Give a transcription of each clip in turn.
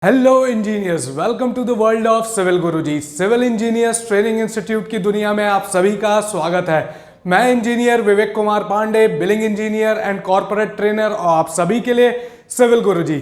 Hello engineers, welcome to the world of civil Guruji. Civil engineers training institute की दुनिया में आप सभी का स्वागत है। मैं engineer Vivek Kumar Pandey, billing engineer and corporate trainer, और आप सभी के लिए सिविल गुरुजी।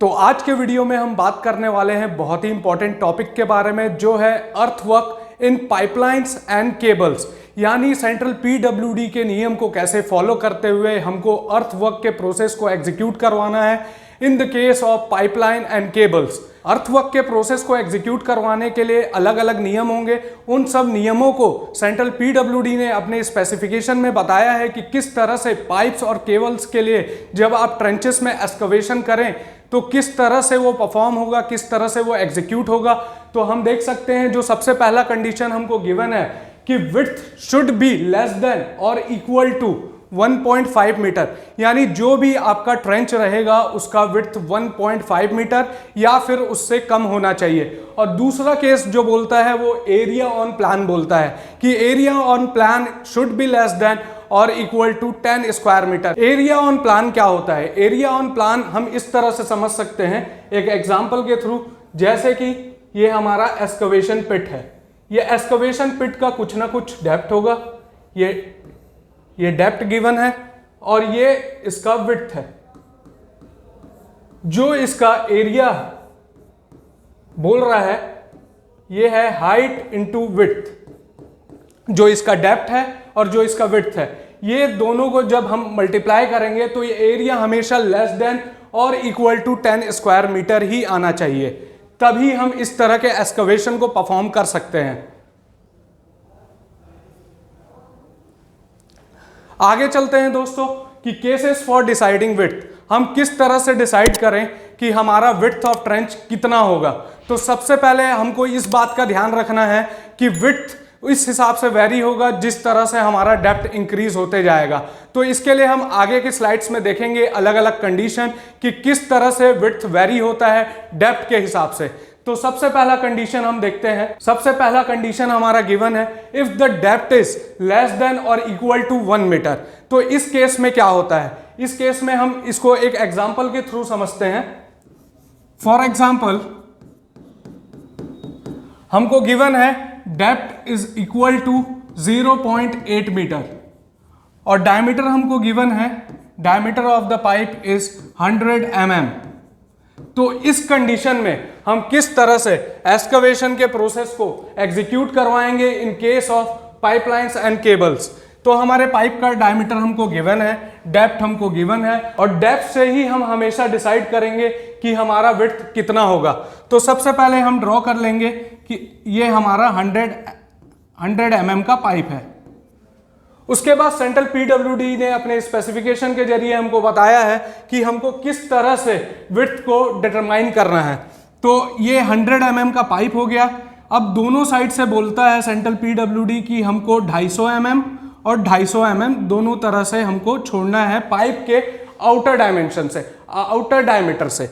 तो आज के वीडियो में हम बात करने वाले हैं बहुत ही इंपॉर्टेंट टॉपिक के बारे में, जो है earthwork in pipelines and cables. यानी सेंट्रल पीडब्ल्यूडी के नियम को कैसे फॉलो करते हुए हमको अर्थवर्क के प्रोसेस को एग्जीक्यूट करवाना है in the case of pipeline and cables. Earthwork के प्रोसेस को एग्जीक्यूट करवाने के लिए अलग अलग नियम होंगे। उन सब नियमों को सेंट्रल पीडब्ल्यूडी ने अपने स्पेसिफिकेशन में बताया है कि किस तरह से पाइप्स और केबल्स के लिए जब आप ट्रेंचेस में एक्सकवेशन करें तो किस तरह से वो परफॉर्म होगा, किस तरह से वो एग्जीक्यूट होगा। तो हम देख सकते हैं जो सबसे पहला कंडीशन हमको गिवन है कि width should be less than और इक्वल टू 1.5 मीटर। यानी जो भी आपका ट्रेंच रहेगा उसका विड्थ 1.5 मीटर या फिर उससे कम होना चाहिए। और दूसरा केस जो बोलता है वो एरिया ऑन प्लान बोलता है कि area on plan should be less than और equal to 10 square metre. Area on plan क्या होता है? एरिया ऑन प्लान हम इस तरह से समझ सकते हैं एक एग्जांपल के थ्रू। जैसे कि ये हमारा एक्सकवेशन पिट है, ये एक्सकवेशन पिट का कुछ ना कुछ डेप्थ होगा, ये डेप्थ गिवन है और ये इसका विड्थ है। जो इसका एरिया बोल रहा है ये है हाइट इनटू विड्थ, जो इसका डेप्थ है और जो इसका विड्थ है। ये दोनों को जब हम मल्टीप्लाई करेंगे तो ये एरिया हमेशा लेस देन और इक्वल टू 10 स्क्वायर मीटर ही आना चाहिए, तभी हम इस तरह के एक्सकवेशन को परफॉर्म कर सकते हैं। आगे चलते हैं दोस्तों कि केसेस फॉर डिसाइडिंग विड्थ। हम किस तरह से डिसाइड करें कि हमारा विड्थ ऑफ ट्रेंच कितना होगा। तो सबसे पहले हमको इस बात का ध्यान रखना है कि विड्थ इस हिसाब से वेरी होगा जिस तरह से हमारा डेप्थ इंक्रीज होते जाएगा। तो इसके लिए हम आगे की स्लाइड्स में देखेंगे अलग अलग कंडीशन कि किस तरह से विड्थ वेरी होता है डेप्थ के हिसाब से। तो सबसे पहला कंडीशन हम देखते हैं। सबसे पहला कंडीशन हमारा गिवन है, if the depth is less than और इक्वल टू 1 मीटर। तो इस केस में क्या होता है? इस केस में हम इसको एक एग्जांपल के थ्रू समझते हैं। फॉर एग्जांपल हमको गिवन है depth is equal to 0.8 metre और डायमीटर हमको गिवन है, diameter of the pipe is 100 mm। तो इस कंडीशन में हम किस तरह से एक्सकवेशन के प्रोसेस को एग्जीक्यूट करवाएंगे in case of pipelines and cables. तो हमारे पाइप का डायमीटर हमको गिवन है, डेप्थ हमको गिवन है और डेप्थ से ही हम हमेशा डिसाइड करेंगे कि हमारा विड्थ कितना होगा। तो सबसे पहले हम ड्रॉ कर लेंगे कि ये हमारा 100 mm का पाइप है। उसके बाद सेंट्रल पीडब्ल्यूडी ने अपने स्पेसिफिकेशन के जरिए हमको बताया है कि हमको किस तरह से विड्थ को डिटरमाइन करना है। तो ये 100 mm का पाइप हो गया। अब दोनों साइड से बोलता है सेंट्रल पीडब्ल्यूडी कि हमको 250 mm और 250 mm दोनों तरह से हमको छोड़ना है पाइप के आउटर डायमेंशन से, आउटर डायमीटर से।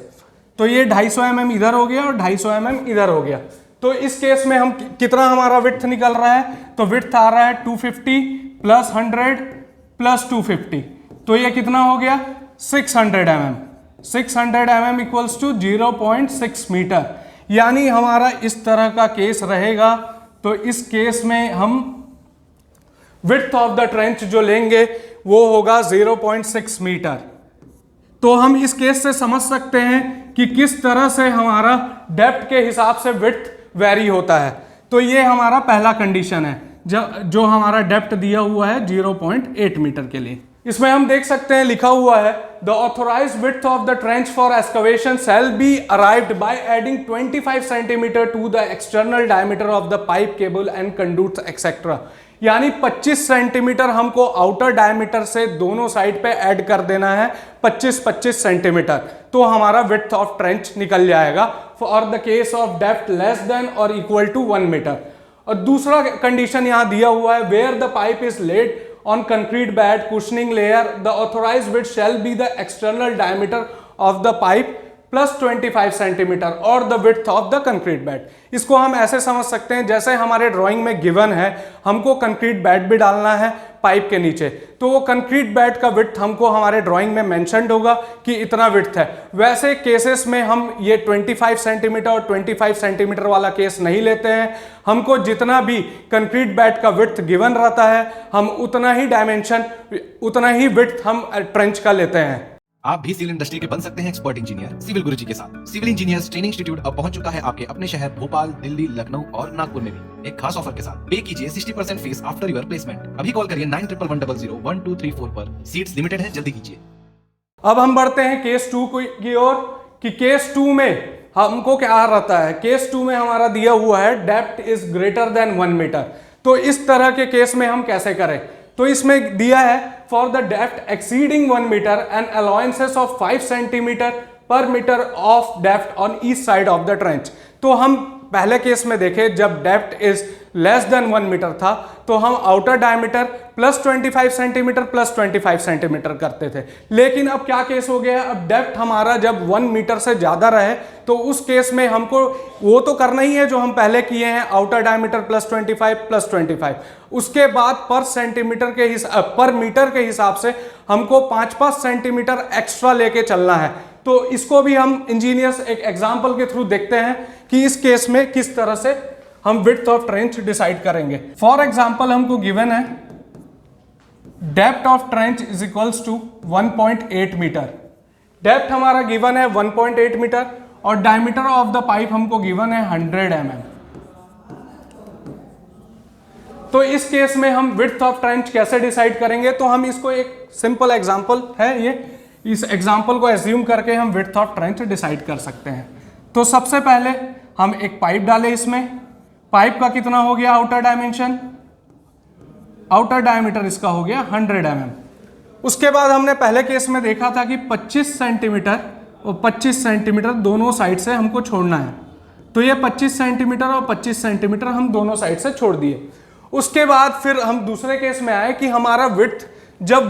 तो ये 250 mm इधर हो गया और 250 mm इधर हो गया। तो इस केस में हम कितना हमारा विड्थ निकल रहा है? तो विड्थ आ रहा है 250 प्लस 100 प्लस 250। तो ये कितना हो गया? 600 mm। 600 mm equals to 0.6 metre. यानी हमारा इस तरह का केस रहेगा। तो इस केस में हम विड्थ ऑफ द ट्रेंच जो लेंगे वो होगा 0.6 मीटर। तो हम इस केस से समझ सकते हैं कि किस तरह से हमारा डेप्थ के हिसाब से विड्थ वेरी होता है। तो ये हमारा पहला कंडीशन है जो हमारा डेप्थ दिया हुआ है 0.8 मीटर के लिए। इसमें हम देख सकते हैं लिखा हुआ है, the authorised width of the trench for excavation shall be arrived by adding 25 centimetre to the external diameter of the pipe, cable and conducts etcetera. यानी 25 सेंटीमीटर हमको आउटर डायमीटर से दोनों साइड पे ऐड कर देना है, 25 सेंटीमीटर। तो हमारा विड्थ ऑफ ट्रेंच निकल जाएगा for the case of depth less than और इक्वल टू 1 मीटर। और दूसरा कंडीशन यहां दिया हुआ है, where the pipe is laid on concrete bed cushioning layer the authorised width shall be the external diameter of the pipe plus 25 centimetre or the width of the concrete bed. इसको हम ऐसे समझ सकते हैं जैसे हमारे ड्राइंग में given है हमको कंक्रीट बेड भी डालना है पाइप के नीचे, तो वो कंक्रीट बेड का विड्थ हमको हमारे ड्राइंग में मेंशन्ड होगा कि इतना विड्थ है। वैसे केसेस में हम ये 25 सेंटीमीटर और 25 सेंटीमीटर वाला केस नहीं लेते हैं। हमको जितना भी कंक्रीट बेड का विड्थ गिवन रहता है हम उतना ही डायमेंशन, उतना ही विड्थ हम ट्रेंच का लेते हैं। आप भी सिविल इंडस्ट्री के बन सकते हैं एक्सपर्ट इंजीनियर सिविल गुरुजी के साथ। सिविल इंजीनियर्स ट्रेनिंग इंस्टीट्यूट अब पहुंच चुका है आपके अपने शहर भोपाल, दिल्ली, लखनऊ और नागपुर में भी एक खास ऑफर के साथ। पे कीजिए 60% फीस आफ्टर योर प्लेसमेंट। अभी कॉल करिए 9111001234 पर। सीट्स लिमिटेड है, जल्दी कीजिए। अब हम बढ़ते हैं केस 2 की ओर कि केस 2 में हमको क्या रहता है। केस 2 में हमारा दिया हुआ है depth is greater than 1 metre. तो इस तरह के केस में हम कैसे करें, तो इसमें दिया है for the depth exceeding 1 metre and allowances of 5 centimetre per metre of depth on each side of the trench. तो हम पहले केस में देखें जब depth is less than 1 metre था तो हम outer diameter plus 25 centimetre plus 25 centimetre करते थे। लेकिन अब क्या केस हो गया, अब डेप्थ हमारा जब 1 मीटर से ज्यादा रहे तो उस केस में हमको वो तो करना ही है जो हम पहले किए हैं, आउटर डायमीटर प्लस 25 प्लस 25। उसके बाद पर सेंटीमीटर के हिसाब पर मीटर के हिसाब से हमको 5-5 सेंटीमीटर एक्स्ट्रा लेके चलना है। तो इसको भी हम इंजीनियर्स एक एग्जाम्पल के थ्रू देखते हैं कि इस केस में किस तरह से हम विड्थ ऑफ ट्रेंच डिसाइड करेंगे। फॉर एग्जाम्पल हमको गिवन है depth of trench is equals to 1.8 metre. Depth हमारा गिवन है 1.8 मीटर और डायमीटर ऑफ द पाइप हमको गिवन है 100 mm। तो इस केस में हम विड्थ ऑफ ट्रेंच कैसे डिसाइड करेंगे, तो हम इसको एक सिंपल एग्जांपल है ये, इस एग्जांपल को एज्यूम करके हम विड्थ ऑफ ट्रेंच डिसाइड कर सकते हैं। तो सबसे पहले हम एक पाइप डालें, इसमें पाइप का कितना हो गया आउटर डायमेंशन, आउटर डायमीटर इसका हो गया 100 mm। उसके बाद हमने पहले केस में देखा था कि 25 सेंटीमीटर और 25 सेंटीमीटर दोनों साइड से हमको छोड़ना है। तो ये 25 सेंटीमीटर और 25 सेंटीमीटर हम दोनों साइड से छोड़ दिए। उसके बाद फिर हम दूसरे केस में आए कि हमारा विड्थ जब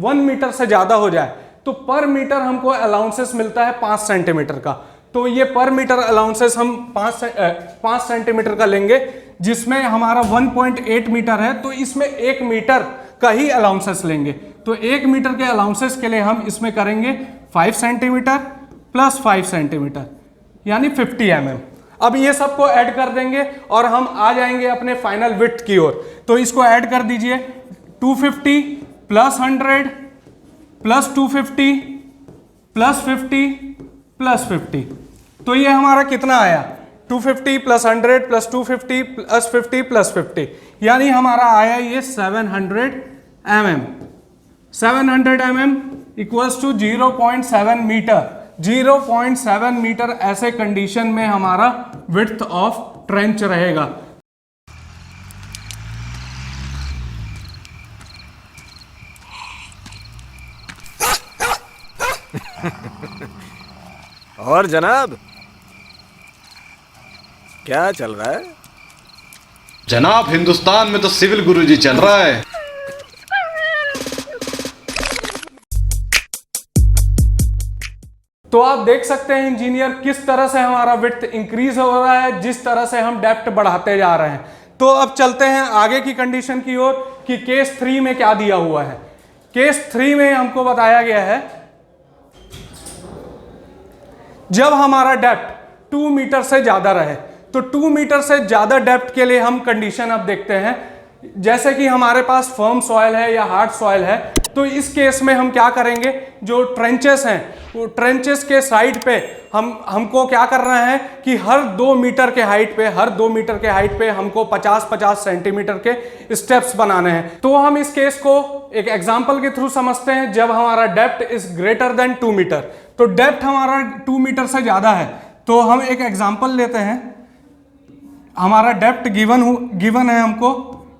1 मीटर से ज्यादा हो जाए तो पर मीटर हमको अलाउंसेस मिलता है 5 सेंटीमीटर का। तो ये पर मीटर अलाउंसेस हम 5 सेंटीमीटर का लेंगे, जिसमें हमारा 1.8 मीटर है तो इसमें 1 मीटर का ही अलाउंसेस लेंगे। तो 1 मीटर के अलाउंसेस के लिए हम इसमें करेंगे 5 सेंटीमीटर प्लस 5 सेंटीमीटर यानी 50 mm। अब ये सबको ऐड कर देंगे और हम आ जाएंगे अपने फाइनल विड्थ की ओर। तो इसको ऐड कर दीजिए 250 प्लस 100 प्लस 250 प्लस 50 प्लस 50। तो ये हमारा कितना आया 250 प्लस 100 प्लस 250 प्लस 50 प्लस 50, यानी हमारा आया ये 700 mm। 700 mm equals to 0.7 metre. 0.7 metre ऐसे कंडीशन में हमारा विड्थ ऑफ ट्रेंच रहेगा। और जनाब क्या चल रहा है? जनाब हिंदुस्तान में तो सिविल गुरुजी चल रहा है। तो आप देख सकते हैं इंजीनियर किस तरह से हमारा विड्थ इंक्रीज हो रहा है जिस तरह से हम डेप्थ बढ़ाते जा रहे हैं। तो अब चलते हैं आगे की कंडीशन की ओर कि केस 3 में क्या दिया हुआ है। केस 3 में हमको बताया गया है जब हमारा डेप्थ 2 मीटर से ज्यादा रहे। तो 2 मीटर से ज्यादा डेप्थ के लिए हम कंडीशन अब देखते हैं, जैसे कि हमारे पास फर्म सॉइल है या हार्ड सॉइल है। तो इस केस में हम क्या करेंगे, जो ट्रेंचेस हैं वो ट्रेंचेस के साइड पे हमको क्या करना है कि हर 2 मीटर के हाइट पे हमको 50-50 सेंटीमीटर के स्टेप्स बनाने हैं। तो हम इस केस को एक एग्जांपल के थ्रू समझते हैं। जब हमारा depth is greater than 2 metre, तो डेप्थ हमारा 2 मीटर से ज्यादा है, तो हम एक एग्जांपल लेते हैं। हमारा डेप्थ गिवन है हमको,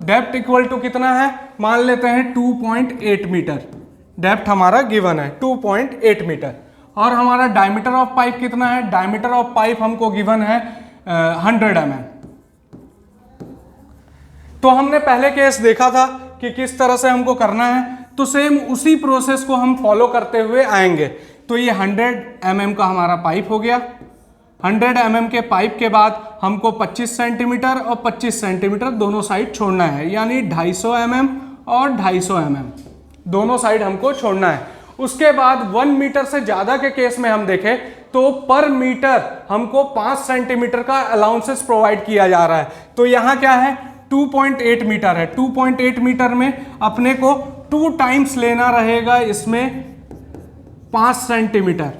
डेप्थ इक्वल टू कितना है, मान लेते हैं 2.8 मीटर। डेप्थ हमारा गिवन है 2.8 मीटर और हमारा डायमीटर ऑफ पाइप कितना है, डायमीटर ऑफ पाइप हमको गिवन है 100 mm। तो हमने पहले केस देखा था कि किस तरह से हमको करना है। तो सेम उसी प्रोसेस को हम फॉलो करते हुए आएंगे। तो ये 100 mm का हमारा पाइप हो गया। 100 mm के पाइप के बाद हमको 25 सेंटीमीटर और 25 सेंटीमीटर दोनों साइड छोड़ना है, यानी 250 mm और 250 mm दोनों साइड हमको छोड़ना है। उसके बाद 1 मीटर से ज़्यादा के केस में हम देखें तो पर मीटर हमको 5 सेंटीमीटर का अलाउंसेस प्रोवाइड किया जा रहा है। तो यहाँ क्या है, 2.8 मीटर है। 2.8 मीटर में अपने को 2 टाइम्स लेना रहेगा, इसमें 5 सेंटीमीटर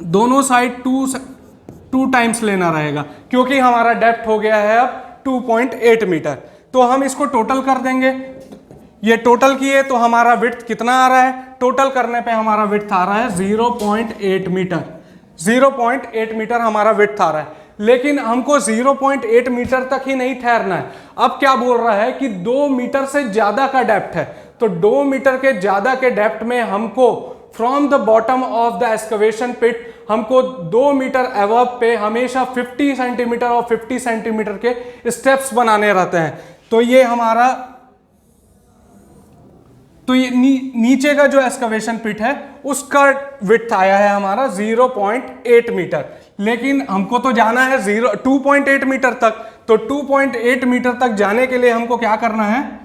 दोनों साइड 2 टाइम्स लेना रहेगा, क्योंकि हमारा डेप्थ हो गया है अब 2.8 मीटर। तो हम इसको टोटल कर देंगे। ये टोटल किए तो हमारा विड्थ कितना आ रहा है, टोटल करने पे हमारा विड्थ आ रहा है 0.8 मीटर। 0.8 मीटर हमारा विड्थ आ रहा है। लेकिन हमको 0.8 मीटर तक ही नहीं ठहरना है। अब क्या बोल रहा है कि 2 मीटर से ज्यादा का डेप्थ है। तो 2 मीटर के ज्यादा के डेप्थ में हमको from the bottom of the excavation pit हमको 2 मीटर अबव पे हमेशा 50 सेंटीमीटर और 50 सेंटीमीटर के स्टेप्स बनाने रहते हैं। तो ये हमारा नीचे का जो एक्सकवेशन पिट है उसका विड्थ आया है हमारा 0.8 मीटर। लेकिन हमको तो जाना है 2.8 मीटर तक। तो 2.8 मीटर तक जाने के लिए हमको क्या करना है,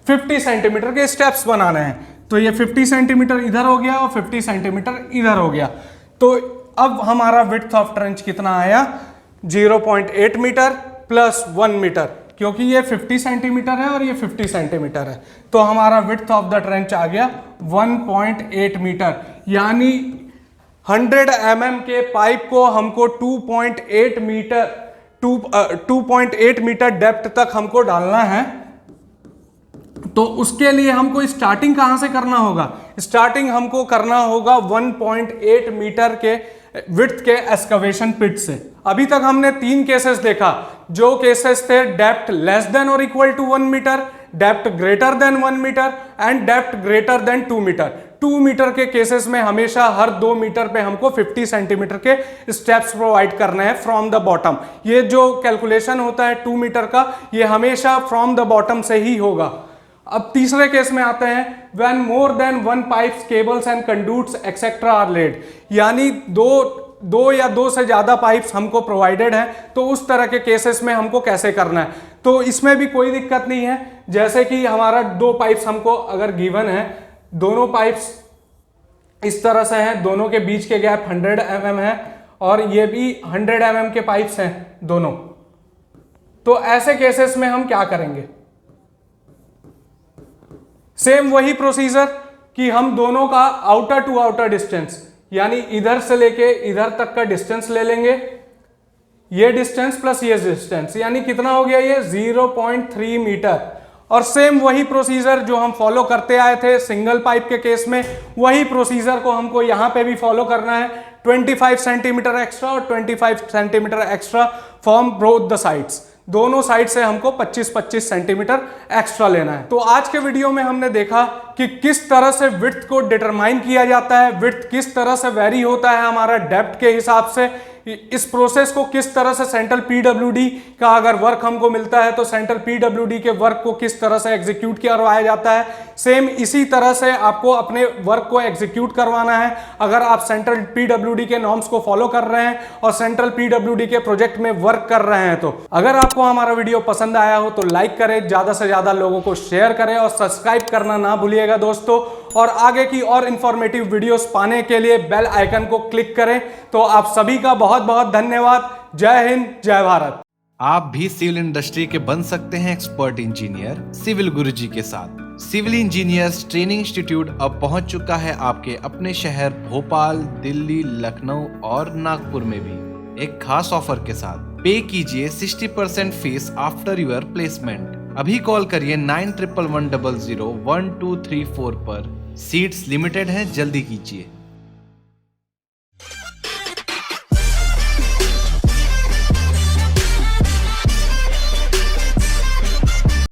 50 सेंटीमीटर के स्टेप्स बनाने हैं। तो ये 50 सेंटीमीटर इधर हो गया और 50 सेंटीमीटर इधर हो गया। तो अब हमारा विड्थ ऑफ ट्रेंच कितना आया, 0.8 मीटर प्लस 1 मीटर, क्योंकि ये 50 सेंटीमीटर है और ये 50 सेंटीमीटर है। तो हमारा विड्थ ऑफ द ट्रेंच आ गया 1.8 मीटर। यानी 100 mm के पाइप को हमको 2.8 मीटर डेप्थ तक हमको डालना है। तो उसके लिए हमको स्टार्टिंग कहां से करना होगा, स्टार्टिंग हमको करना होगा 1.8 मीटर के विड्थ के एक्सकवेशन पिट से। अभी तक हमने 3 केसेस देखा, जो केसेस थे डेप्थ लेस देन और equal to 1 metre, depth greater than 1 metre and depth greater than 2 metre. 2 metre के केसेस में हमेशा हर 2 मीटर पे हमको 50 सेंटीमीटर के स्टेप्स प्रोवाइड करने हैं फ्रॉम द बॉटम। ये जो कैलकुलेशन होता है 2 मीटर का, ये हमेशा फ्रॉम द बॉटम से ही होगा। अब तीसरे केस में आते हैं, when more than 1 pipes cables and conduits etcetera are laid, यानी दो या 2 से ज्यादा पाइप्स हमको प्रोवाइडेड है। तो उस तरह के केसेस में हमको कैसे करना है, तो इसमें भी कोई दिक्कत नहीं है। जैसे कि हमारा 2 पाइप्स हमको अगर गिवन है, दोनों पाइप्स इस तरह से हैं, दोनों के बीच के गैप 100 mm है और ये भी 100 mm के पाइप्स हैं दोनों। तो ऐसे केसेस में हम क्या करेंगे, सेम वही प्रोसीजर कि हम दोनों का आउटर टू आउटर डिस्टेंस, यानी इधर से लेके इधर तक का डिस्टेंस ले लेंगे। ये डिस्टेंस प्लस ये डिस्टेंस, यानी कितना हो गया, ये 0.3 मीटर। और सेम वही प्रोसीजर जो हम फॉलो करते आए थे सिंगल पाइप के केस में, वही प्रोसीजर को हमको यहां पे भी फॉलो करना है। 25 सेंटीमीटर एक्स्ट्रा और 25 centimetre extra from both the sides. दोनों साइड से हमको 25-25 सेंटीमीटर एक्स्ट्रा लेना है। तो आज के वीडियो में हमने देखा कि किस तरह से विड्थ को डिटरमाइन किया जाता है, विड्थ किस तरह से वेरी होता है हमारा डेप्थ के हिसाब से। इस प्रोसेस को किस तरह से सेंट्रल पीडब्ल्यूडी का अगर वर्क हमको मिलता है तो सेंट्रल पीडब्ल्यूडी के वर्क को किस तरह से एग्जीक्यूट करवाया जाता है, सेम इसी तरह से आपको अपने वर्क को एग्जीक्यूट करवाना है अगर आप सेंट्रल पीडब्ल्यूडी के नॉर्म्स को फॉलो कर रहे हैं और सेंट्रल पीडब्ल्यूडी के प्रोजेक्ट में वर्क कर रहे हैं। तो अगर आपको हमारा वीडियो पसंद आया हो तो लाइक करें, ज्यादा से ज्यादा लोगों को शेयर करें और सब्सक्राइब करना ना भूलिएगा दोस्तों। और आगे की और इंफॉर्मेटिव वीडियोस पाने के लिए बेल आइकन को क्लिक करें। तो आप सभी का बहुत बहुत धन्यवाद। जय हिंद, जय भारत। आप भी सिविल इंडस्ट्री के बन सकते हैं एक्सपर्ट इंजीनियर सिविल गुरुजी के साथ। सिविल इंजीनियर्स ट्रेनिंग इंस्टीट्यूट अब पहुंच चुका है आपके अपने शहर भोपाल, दिल्ली, लखनऊ और नागपुर में भी एक खास ऑफर के साथ। पे कीजिए 60% फीस आफ्टर योर प्लेसमेंट। अभी कॉल करिए 9111001234 पर। सीट्स लिमिटेड हैं, जल्दी कीजिए।